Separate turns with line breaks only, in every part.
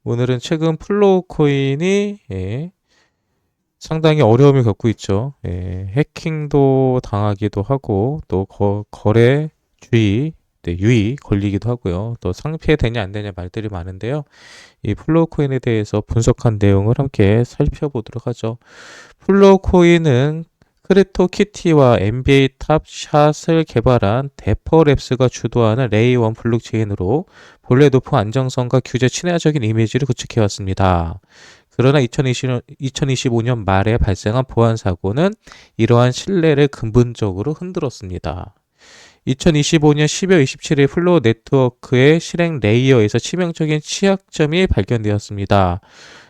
오늘은 최근 플로우 코인이 상당히 어려움을 겪고 있죠. 해킹도 당하기도 하고 또 거래 주의, 유의 걸리기도 하고요. 또 상폐되냐 안 되냐 말들이 많은데요. 이 플로우 코인에 대해서 분석한 내용을 함께 살펴보도록 하죠. 플로우 코인은 크립토키티와 NBA 탑샷을 개발한 데퍼랩스가 주도하는 레이 1 블록체인으로 본래 높은 안정성과 규제 친화적인 이미지를 구축해왔습니다. 그러나 2025년 말에 발생한 보안 사고는 이러한 신뢰를 근본적으로 흔들었습니다. 2025년 12월 27일 플로우 네트워크의 실행 레이어에서 치명적인 취약점이 발견되었습니다.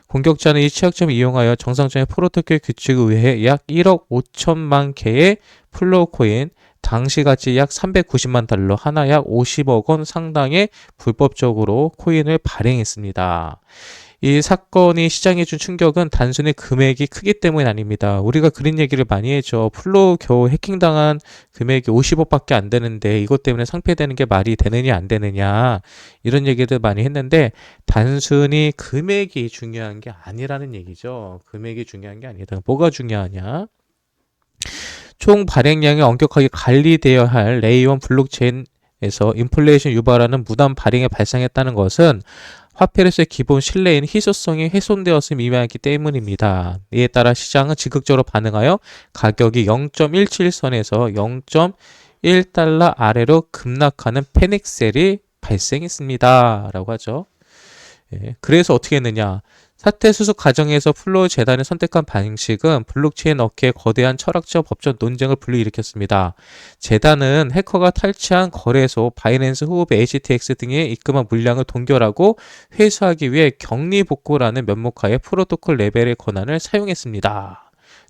공격자는 이 취약점을 이용하여 정상적인 프로토콜 규칙에 의해 약 1억 5천만 개의 플로우 코인, 당시 가치 약 390만 달러, 하나 약 50억 원 상당의 불법적으로 코인을 발행했습니다. 이 사건이 시장에 준 충격은 단순히 금액이 크기 때문이 아닙니다. 우리가 그런 얘기를 많이 해죠. 플로우 겨우 해킹당한 금액이 50억밖에 안 되는데 이것 때문에 상폐되는 게 말이 되느냐 안 되느냐 이런 얘기들 많이 했는데 단순히 금액이 중요한 게 아니라는 얘기죠. 금액이 중요한 게 아니다. 뭐가 중요하냐? 총 발행량이 엄격하게 관리되어야 할 레이온 블록체인에서 인플레이션 유발하는 무단 발행이 발생했다는 것은 화폐로서의 기본 신뢰인 희소성이 훼손되었음을 의미하기 때문입니다. 이에 따라 시장은 적극적으로 반응하여 가격이 0.17선에서 0.1달러 아래로 급락하는 패닉셀이 발생했습니다. 라고 하죠. 그래서 어떻게 했느냐? 사태 수습 과정에서 플로우 재단이 선택한 방식은 블록체인 업계의 거대한 철학적 법적 논쟁을 불러일으켰습니다. 재단은 해커가 탈취한 거래소, 바이낸스 후업의 HTX 등에 입금한 물량을 동결하고 회수하기 위해 격리복구라는 면목하에 프로토콜 레벨의 권한을 사용했습니다.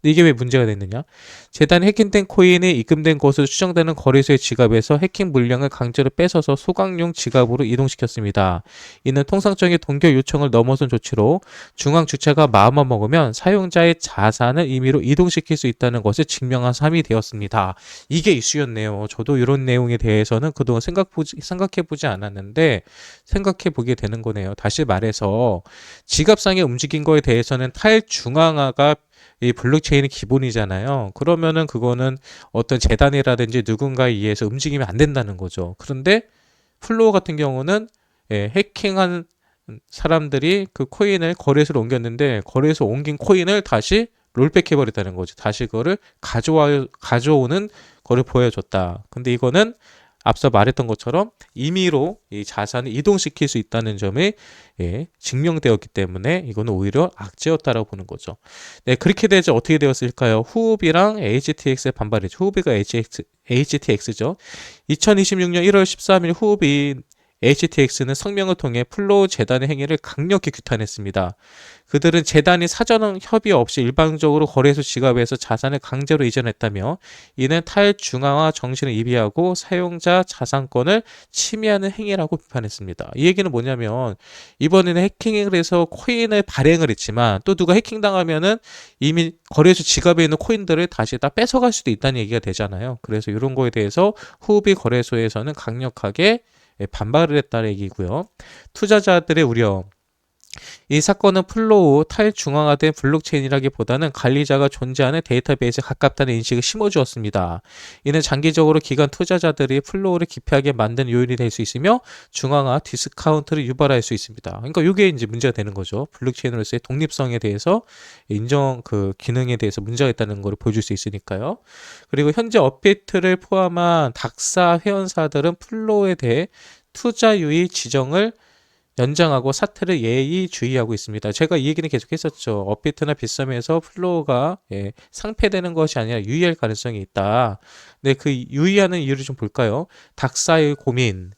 이게 왜 문제가 됐느냐? 재단이 해킹된 코인이 입금된 것으로 추정되는 거래소의 지갑에서 해킹 물량을 강제로 뺏어서 소각용 지갑으로 이동시켰습니다. 이는 통상적인 동결 요청을 넘어선 조치로 중앙 주체가 마음만 먹으면 사용자의 자산을 임의로 이동시킬 수 있다는 것을 증명한 사람이 되었습니다. 이게 이슈였네요. 저도 이런 내용에 대해서는 그동안 생각해보지 않았는데 생각해보게 되는 거네요. 다시 말해서 지갑상의 움직인 거에 대해서는 탈중앙화가 이 블록체인이 기본이잖아요. 그러면은 그거는 어떤 재단이라든지 누군가에 의해서 움직이면 안 된다는 거죠. 그런데 플로어 같은 경우는 해킹한 사람들이 그 코인을 거래소로 옮겼는데 거래소 옮긴 코인을 다시 롤백 해버렸다는 거죠. 다시 그거를 가져오는 거를 보여줬다. 근데 이거는 앞서 말했던 것처럼 임의로 이 자산을 이동시킬 수 있다는 점이 증명되었기 때문에 이거는 오히려 악재였다라고 보는 거죠. 네, 그렇게 되죠. 어떻게 되었을까요? 후오비랑 HTX의 반발이죠. 후오비가 HTX죠. 2026년 1월 13일 후오비 HTX는 성명을 통해 플로우 재단의 행위를 강력히 규탄했습니다. 그들은 재단이 사전 협의 없이 일방적으로 거래소 지갑에서 자산을 강제로 이전했다며 이는 탈중앙화 정신을 이비하고 사용자 자산권을 침해하는 행위라고 비판했습니다. 이 얘기는 뭐냐면 이번에는 해킹을 해서 코인을 발행을 했지만 또 누가 해킹당하면은 이미 거래소 지갑에 있는 코인들을 다시 다 뺏어갈 수도 있다는 얘기가 되잖아요. 그래서 이런 거에 대해서 후비 거래소에서는 강력하게 반발을 했다는 얘기고요. 투자자들의 우려. 이 사건은 플로우 탈중앙화된 블록체인이라기보다는 관리자가 존재하는 데이터베이스에 가깝다는 인식을 심어주었습니다. 이는 장기적으로 기관 투자자들이 플로우를 기피하게 만든 요인이 될 수 있으며 중앙화 디스카운트를 유발할 수 있습니다. 그러니까 이게 이제 문제가 되는 거죠. 블록체인으로서의 독립성에 대해서 인정 그 기능에 대해서 문제가 있다는 걸 보여줄 수 있으니까요. 그리고 현재 업데이트를 포함한 닥사 회원사들은 플로우에 대해 투자 유의 지정을 연장하고 사태를 예의주의하고 있습니다. 제가 이 얘기는 계속 했었죠. 업비트나 빗썸에서 플로우가 상폐되는 것이 아니라 유의할 가능성이 있다. 근데 그 유의하는 이유를 좀 볼까요? 닥사의 고민.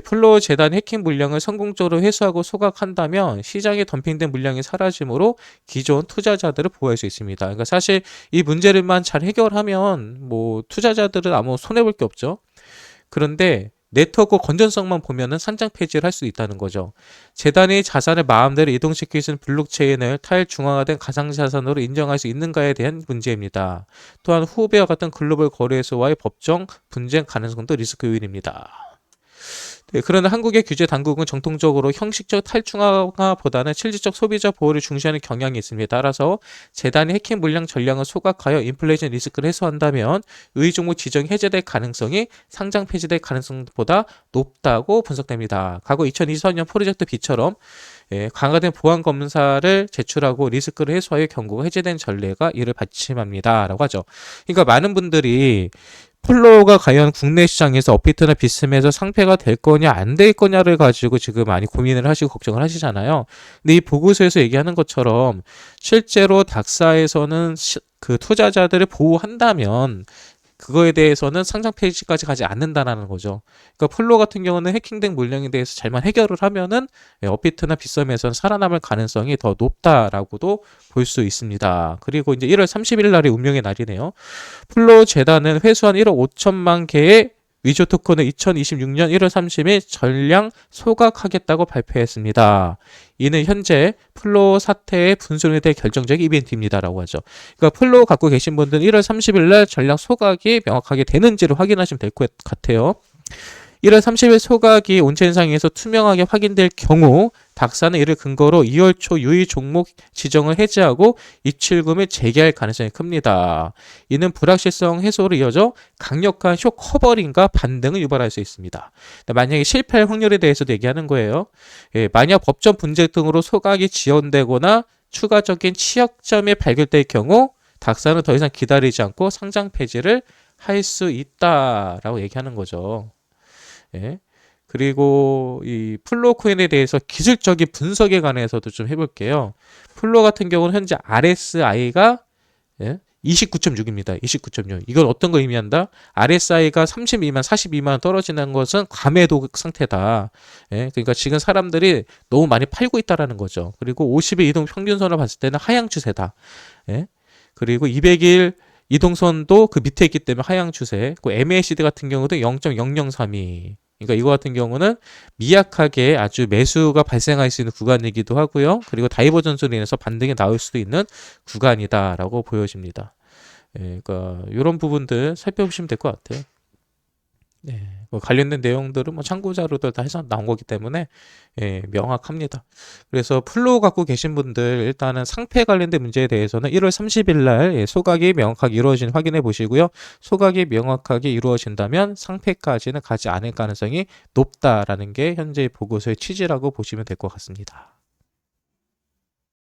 플로우 재단 해킹 물량을 성공적으로 회수하고 소각한다면 시장에 덤핑된 물량이 사라지므로 기존 투자자들을 보호할 수 있습니다. 그러니까 사실 이 문제를만 잘 해결하면 뭐 투자자들은 아무 손해볼 게 없죠. 그런데 네트워크 건전성만 보면은 산장 폐지를 할 수 있다는 거죠. 재단이 자산을 마음대로 이동시킬 수 있는 블록체인을 탈중앙화된 가상자산으로 인정할 수 있는가에 대한 문제입니다. 또한 후베와 같은 글로벌 거래소와의 법정 분쟁 가능성도 리스크 요인입니다. 네, 그러나 한국의 규제 당국은 정통적으로 형식적 탈중화보다는 실질적 소비자 보호를 중시하는 경향이 있습니다. 따라서 재단이 해킹 물량 전량을 소각하여 인플레이션 리스크를 해소한다면 의 종목 지정이 해제될 가능성이 상장 폐지될 가능성보다 높다고 분석됩니다. 과거 2024년 프로젝트 B처럼 강화된 보안 검사를 제출하고 리스크를 해소하여 경고가 해제된 전례가 이를 받침합니다. 라고 하죠. 그러니까 많은 분들이 플로우가 과연 국내 시장에서 업비트나 비스듬에서 상폐가 될 거냐 안 될 거냐를 가지고 지금 많이 고민을 하시고 걱정을 하시잖아요. 근데 이 보고서에서 얘기하는 것처럼 실제로 닥사에서는 그 투자자들을 보호한다면 그거에 대해서는 상장 폐지까지 가지 않는다라는 거죠. 그러니까 플로우 같은 경우는 해킹된 물량에 대해서 잘만 해결을 하면은 업비트나 비썸에서는 살아남을 가능성이 더 높다라고도 볼 수 있습니다. 그리고 이제 1월 30일 날이 운명의 날이네요. 플로우 재단은 회수한 1억 5천만 개의 위조 토큰을 2026년 1월 30일 전량 소각하겠다고 발표했습니다. 이는 현재 플로우 사태의 분수에 대해 결정적인 이벤트입니다라고 하죠. 그러니까 플로우 갖고 계신 분들은 1월 30일 날 전량 소각이 명확하게 되는지를 확인하시면 될 것 같아요. 1월 30일 소각이 온체인상에서 투명하게 확인될 경우 닥사는 이를 근거로 2월 초 유의 종목 지정을 해제하고 입출금을 재개할 가능성이 큽니다. 이는 불확실성 해소로 이어져 강력한 쇼 커버링과 반등을 유발할 수 있습니다. 만약에 실패할 확률에 대해서도 얘기하는 거예요. 만약 법적 분쟁 등으로 소각이 지연되거나 추가적인 취약점이 발견될 경우 닥사는 더 이상 기다리지 않고 상장 폐지를 할 수 있다라고 얘기하는 거죠. 그리고 이 플로우 코인에 대해서 기술적인 분석에 관해서도 좀 해볼게요. 플로우 같은 경우는 현재 RSI가 29.6입니다. 29.6. 이건 어떤 거 의미한다? RSI가 30 미만, 40 미만 떨어지는 것은 과매도 상태다. 그러니까 지금 사람들이 너무 많이 팔고 있다라는 거죠. 그리고 50일 이동 평균선을 봤을 때는 하향 추세다. 그리고 200일 이동선도 그 밑에 있기 때문에 하향 추세. 그 MACD 같은 경우도 0.0032. 그러니까 이거 같은 경우는 미약하게 아주 매수가 발생할 수 있는 구간이기도 하고요. 그리고 다이버전스로 인해서 반등이 나올 수도 있는 구간이다라고 보여집니다. 그러니까 이런 부분들 살펴보시면 될 것 같아요. 뭐 관련된 내용들은 뭐 참고 자료들 다 해서 나온 거기 때문에 명확합니다. 그래서 플로우 갖고 계신 분들 일단은 상패 관련된 문제에 대해서는 1월 30일 날 소각이 명확하게 이루어진 확인해 보시고요. 소각이 명확하게 이루어진다면 상패까지는 가지 않을 가능성이 높다라는 게 현재 보고서의 취지라고 보시면 될 것 같습니다.